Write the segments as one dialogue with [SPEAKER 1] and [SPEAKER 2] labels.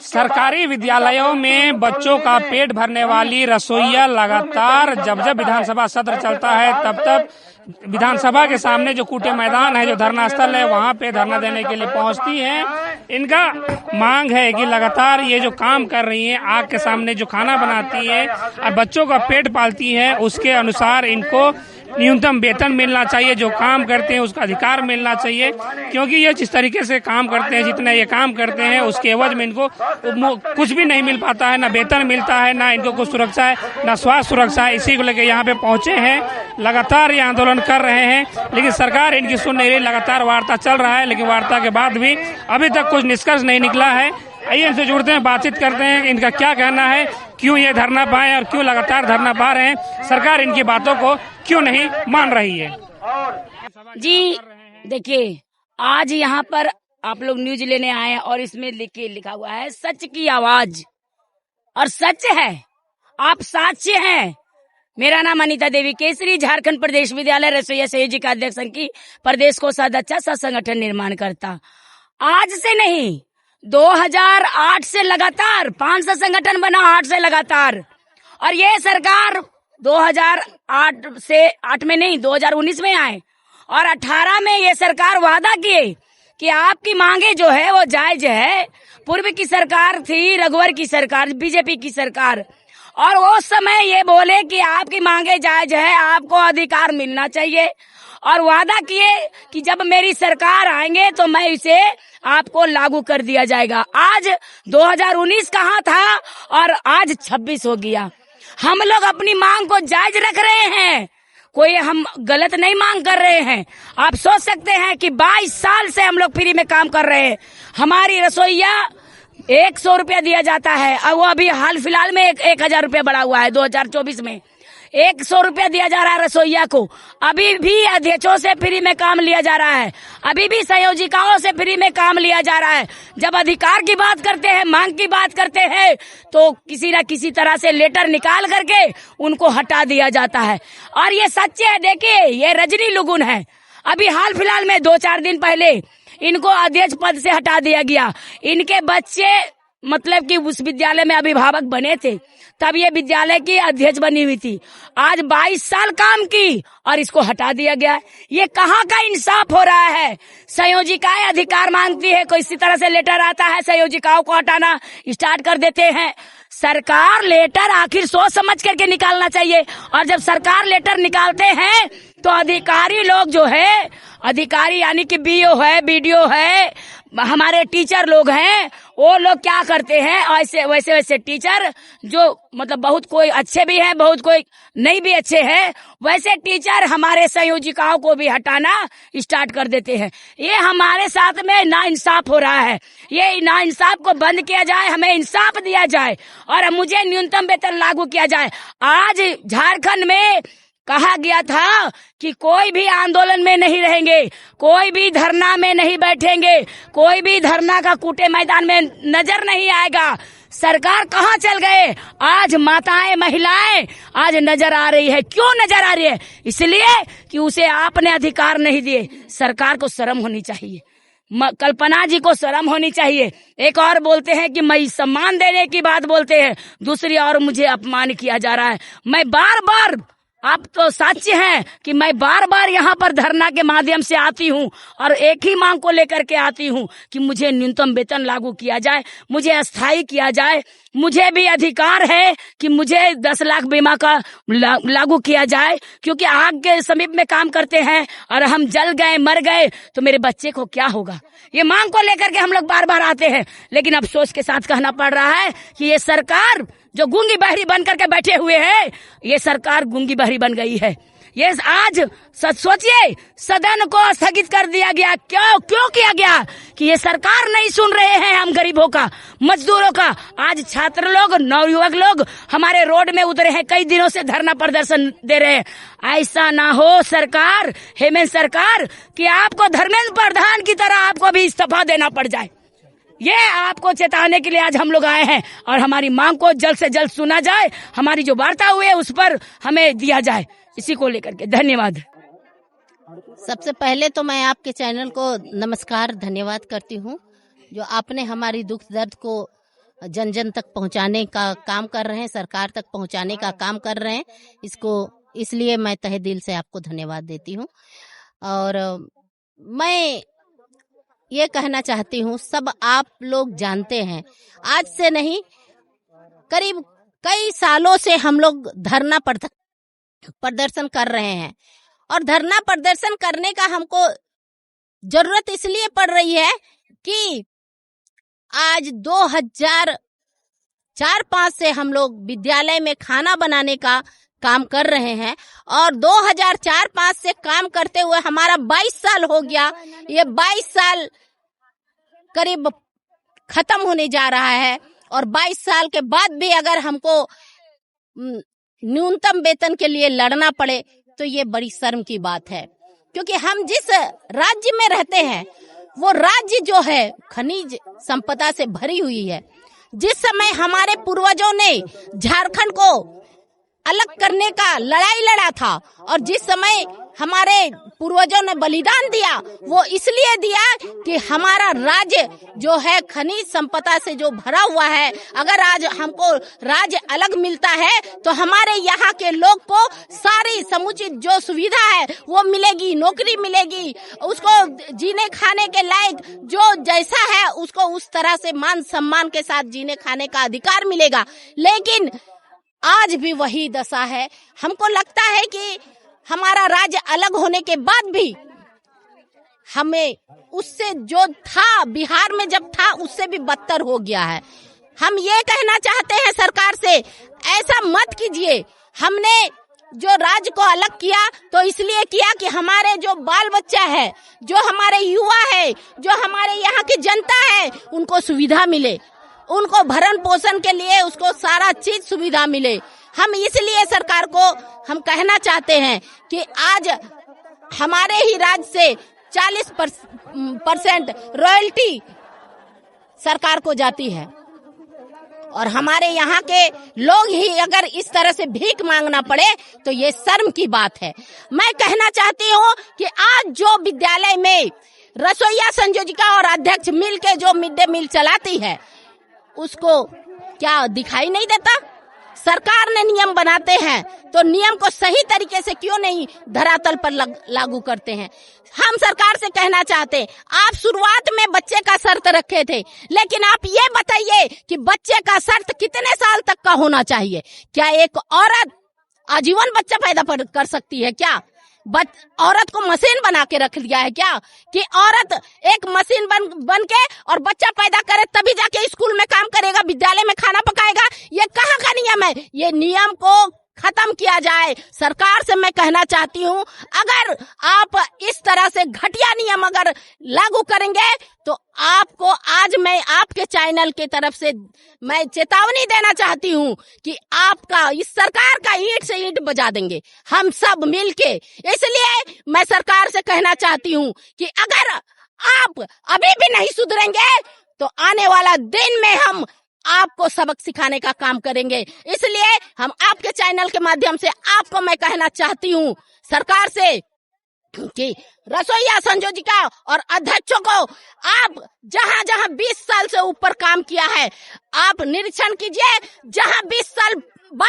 [SPEAKER 1] सरकारी विद्यालयों में बच्चों का पेट भरने वाली रसोइया लगातार जब विधानसभा सत्र चलता है तब तक विधानसभा के सामने जो कूटे मैदान है, जो धरना स्थल है, वहाँ पे धरना देने के लिए पहुँचती हैं। इनका मांग है कि लगातार ये जो काम कर रही हैं, आग के सामने जो खाना बनाती है और बच्चों का पेट पालती है, उसके अनुसार इनको न्यूनतम वेतन मिलना चाहिए। जो काम करते हैं उसका अधिकार मिलना चाहिए, क्योंकि ये जिस तरीके से काम करते हैं, जितना ये काम करते हैं, उसके एवज में इनको कुछ भी नहीं मिल पाता है, ना वेतन मिलता है, ना इनको कुछ सुरक्षा है, ना स्वास्थ्य सुरक्षा है। इसी को लेकर यहाँ पे पहुंचे हैं, लगातार ये आंदोलन कर रहे हैं, लेकिन सरकार इनकी सुन नहीं रही। लगातार वार्ता चल रहा है, लेकिन वार्ता के बाद भी अभी तक कुछ निष्कर्ष नहीं निकला है। आइए इनसे जुड़ते हैं, बातचीत करते हैं, इनका क्या कहना है, क्यों ये धरना पाए और क्यों लगातार धरना पा रहे हैं, सरकार इनकी बातों को क्यों नहीं मान रही है।
[SPEAKER 2] जी देखिए, आज यहाँ पर आप लोग न्यूज लेने आए हैं और इसमें लिखा हुआ है सच की आवाज, और सच है, आप साक्ष्य हैं। मेरा नाम अनीता देवी केसरी, झारखंड प्रदेश विद्यालय रसोइया संयोजिका अध्यक्ष की प्रदेश कोषाध्यक्ष सह संगठन निर्माण करता। आज से नहीं, 2008 से लगातार 500 संगठन बना, 8 से लगातार। और ये सरकार 2008 से 8 में नहीं, 2019 में आए और 18 में ये सरकार वादा किए कि आपकी मांगे जो है वो जायज है। पूर्व की सरकार थी, रघुवर की सरकार, बीजेपी की सरकार, और वो समय ये बोले कि आपकी मांगे जायज है, आपको अधिकार मिलना चाहिए, और वादा किए कि जब मेरी सरकार आएंगे तो मैं इसे आपको लागू कर दिया जाएगा। आज 2019 कहाँ था और आज 26 हो गया। हम लोग अपनी मांग को जायज रख रहे हैं, कोई हम गलत नहीं मांग कर रहे हैं। आप सोच सकते हैं कि 22 साल से हम लोग फ्री में काम कर रहे हैं। हमारी रसोइया 100 रुपया दिया जाता है, और वो अभी हाल फिलहाल में 1000 रुपया बढ़ा हुआ है। 2024 में 100 रुपया दिया जा रहा है रसोइया को। अभी भी अध्यक्षों से फ्री में काम लिया जा रहा है, अभी भी संयोजिकाओं से फ्री में काम लिया जा रहा है। जब अधिकार की बात करते हैं, मांग की बात करते हैं, तो किसी न किसी तरह से लेटर निकाल करके उनको हटा दिया जाता है। और ये सच्चे है, देखिए ये रजनी लुगुन है। अभी हाल फिलहाल में 2-4 दिन पहले इनको अध्यक्ष पद से हटा दिया गया। इनके बच्चे मतलब कि उस विद्यालय में अभिभावक बने थे, तब ये विद्यालय की अध्यक्ष बनी हुई थी। आज 22 साल काम की और इसको हटा दिया गया। ये कहाँ का इंसाफ हो रहा है। संयोजिकाएं अधिकार मांगती है, कोई इसी तरह से लेटर आता है, संयोजिकाओं को हटाना स्टार्ट कर देते हैं। सरकार लेटर आखिर सोच समझ करके निकालना चाहिए, और जब सरकार लेटर निकालते हैं तो अधिकारी लोग जो है, अधिकारी यानी कि बीओ है, बीडीओ है, हमारे टीचर लोग हैं, वो लोग क्या करते हैं, ऐसे वैसे टीचर जो मतलब बहुत कोई अच्छे भी हैं, बहुत कोई नहीं भी अच्छे हैं, वैसे टीचर हमारे संयोजिकाओं को भी हटाना स्टार्ट कर देते हैं। ये हमारे साथ में नाइंसाफ हो रहा है। ये नाइंसाफ को बंद किया जाए, हमें इंसाफ दिया जाए और मुझे न्यूनतम वेतन लागू किया जाए। आज झारखंड में कहा गया था कि कोई भी आंदोलन में नहीं रहेंगे, कोई भी धरना में नहीं बैठेंगे, कोई भी धरना का कूटे मैदान में नजर नहीं आएगा। सरकार कहाँ चल गए। आज माताएं, महिलाएं आज नजर आ रही है। क्यों नजर आ रही है? इसलिए कि उसे आपने अधिकार नहीं दिए। सरकार को शर्म होनी चाहिए, कल्पना जी को शर्म होनी चाहिए। एक और बोलते हैं कि मैं सम्मान देने की बात बोलते हैं, दूसरी और मुझे अपमान किया जा रहा है। मैं बार बार, आप तो साक्ष्य हैं कि मैं बार बार यहाँ पर धरना के माध्यम से आती हूँ और एक ही मांग को लेकर के आती हूँ कि मुझे न्यूनतम वेतन लागू किया जाए, मुझे अस्थायी किया जाए। मुझे भी अधिकार है कि मुझे 10 लाख बीमा का लागू किया जाए, क्योंकि आग के समीप में काम करते हैं और हम जल गए, मर गए तो मेरे बच्चे को क्या होगा। ये मांग को लेकर के हम लोग बार बार आते हैं, लेकिन अफसोस के साथ कहना पड़ रहा है कि ये सरकार जो गूंगी बहरी बन करके बैठे हुए हैं, ये सरकार गूंगी बहरी बन गई है। ये आज सोचिए, सदन को स्थगित कर दिया गया। क्यों किया गया? कि ये सरकार नहीं सुन रहे हैं हम गरीबों का, मजदूरों का। आज छात्र लोग, नवयुवक लोग हमारे रोड में उतरे हैं, कई दिनों से धरना प्रदर्शन दे रहे हैं। ऐसा ना हो सरकार, हेमंत सरकार, कि आपको धर्मेंद्र प्रधान की तरह आपको भी इस्तीफा देना पड़ जाए। ये आपको चेताने के लिए आज हम लोग आए हैं और हमारी मांग को जल्द से जल्द सुना जाए, हमारी जो वार्ता हुई है उस पर हमें दिया जाए। इसी को लेकर के धन्यवाद।
[SPEAKER 3] सबसे पहले तो मैं आपके चैनल को नमस्कार, धन्यवाद करती हूँ। जो आपने हमारी दुख दर्द को जन जन तक पहुंचाने का काम कर रहे हैं, सरकार तक पहुंचाने का काम कर रहे हैं, इसलिए मैं तहे दिल से आपको धन्यवाद देती हूँ। और मैं ये कहना चाहती हूँ, सब आप लोग जानते हैं, आज से नहीं, करीब कई सालों से हम लोग धरना प्रदर्शन कर रहे हैं। और धरना प्रदर्शन करने का हमको जरूरत इसलिए पड़ रही है कि आज 2004-05 से हम लोग विद्यालय में खाना बनाने का काम कर रहे हैं और 2004-05 से काम करते हुए हमारा 22 साल हो गया। ये 22 साल करीब खत्म होने जा रहा है और 22 साल के बाद भी अगर हमको न्यूनतम वेतन के लिए लड़ना पड़े तो ये बड़ी शर्म की बात है, क्योंकि हम जिस राज्य में रहते हैं वो राज्य जो है खनिज संपदा से भरी हुई है। जिस समय हमारे पूर्वजों ने झारखंड को अलग करने का लड़ाई लड़ा था और जिस समय हमारे पूर्वजों ने बलिदान दिया, वो इसलिए दिया कि हमारा राज्य जो है खनिज संपदा से जो भरा हुआ है, अगर आज हमको राज्य अलग मिलता है तो हमारे यहाँ के लोग को सारी समुचित जो सुविधा है वो मिलेगी, नौकरी मिलेगी, उसको जीने खाने के लायक जो जैसा है उसको उस तरह से मान सम्मान के साथ जीने खाने का अधिकार मिलेगा। लेकिन आज भी वही दशा है। हमको लगता है कि हमारा राज्य अलग होने के बाद भी हमें उससे जो था बिहार में जब था उससे भी बदतर हो गया है। हम ये कहना चाहते हैं सरकार से, ऐसा मत कीजिए। हमने जो राज्य को अलग किया तो इसलिए किया कि हमारे जो बाल बच्चा है, जो हमारे युवा है, जो हमारे यहाँ की जनता है, उनको सुविधा मिले, उनको भरण पोषण के लिए उसको सारा चीज सुविधा मिले। हम इसलिए सरकार को हम कहना चाहते हैं कि आज हमारे ही राज्य से 40% रॉयल्टी सरकार को जाती है और हमारे यहाँ के लोग ही अगर इस तरह से भीख मांगना पड़े तो ये शर्म की बात है। मैं कहना चाहती हूँ कि आज जो विद्यालय में रसोइया, संयोजिका और अध्यक्ष मिलके जो मिड डे मील चलाती है उसको क्या दिखाई नहीं देता? सरकार ने नियम बनाते हैं तो नियम को सही तरीके से क्यों नहीं धरातल पर लागू करते हैं? हम सरकार से कहना चाहते हैं, आप शुरुआत में बच्चे का शर्त रखे थे, लेकिन आप ये बताइए कि बच्चे का शर्त कितने साल तक का होना चाहिए? क्या एक औरत आजीवन बच्चा पैदा कर सकती है क्या? औरत को मशीन बना के रख दिया है क्या कि औरत एक मशीन बन के और बच्चा पैदा करे तभी जाके स्कूल में काम करेगा, विद्यालय में खाना पकाएगा? ये कहाँ का नियम है? ये नियम को खत्म किया जाए। सरकार से मैं कहना चाहती हूँ, अगर आप इस तरह से घटिया नियम अगर लागू करेंगे तो आपको आज मैं आपके चैनल की तरफ से मैं चेतावनी देना चाहती हूँ कि आपका इस सरकार का ईंट से ईंट बजा देंगे हम सब मिलके। इसलिए मैं सरकार से कहना चाहती हूँ कि अगर आप अभी भी नहीं सुधरेंगे तो आने वाला दिन में हम आपको सबक सिखाने का काम करेंगे। इसलिए हम आपके चैनल के माध्यम से आपको मैं कहना चाहती हूँ सरकार से कि रसोइया, संयोजिका और अध्यक्षों को आप जहां जहां 20 साल से ऊपर काम किया है आप निरीक्षण कीजिए। जहां 22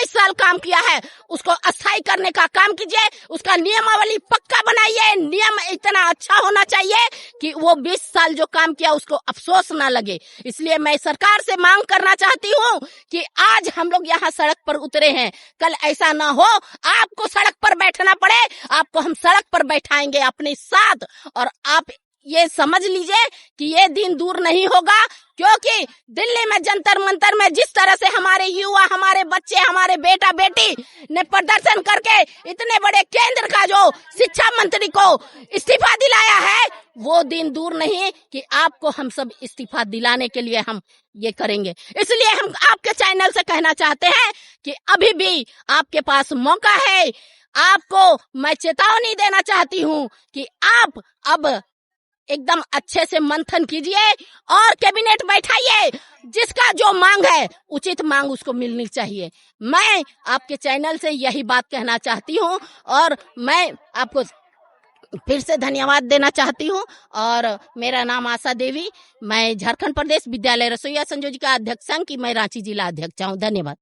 [SPEAKER 3] साल काम किया है उसको अस्थायी करने का काम कीजिए, उसका नियमावली पक्का बनाइए। नियम इतना अच्छा होना चाहिए कि वो 20 साल जो काम किया उसको अफसोस ना लगे। इसलिए मैं सरकार से मांग करना चाहती हूँ कि आज हम लोग यहाँ सड़क पर उतरे हैं, कल ऐसा ना हो आपको सड़क पर बैठना पड़े। आपको हम सड़क पर बैठाएंगे अपने साथ और आप ये समझ लीजिए कि ये दिन दूर नहीं होगा, क्योंकि दिल्ली में जंतर मंतर में जिस तरह से हमारे युवा, हमारे बच्चे, हमारे बेटा बेटी ने प्रदर्शन करके इतने बड़े केंद्र का जो शिक्षा मंत्री को इस्तीफा दिलाया है, वो दिन दूर नहीं कि आपको हम सब इस्तीफा दिलाने के लिए हम ये करेंगे। इसलिए हम आपके चैनल से कहना चाहते हैं कि अभी भी आपके पास मौका है। आपको मैं चेतावनी देना चाहती हूँ कि आप अब एकदम अच्छे से मंथन कीजिए और कैबिनेट बैठाइए। जिसका जो मांग है उचित मांग उसको मिलनी चाहिए। मैं आपके चैनल से यही बात कहना चाहती हूँ और मैं आपको फिर से धन्यवाद देना चाहती हूँ। और मेरा नाम आशा देवी, मैं झारखंड प्रदेश विद्यालय रसोईया संयोजिका अध्यक्ष संघ की मैं रांची जिला अध्यक्ष हूँ। धन्यवाद।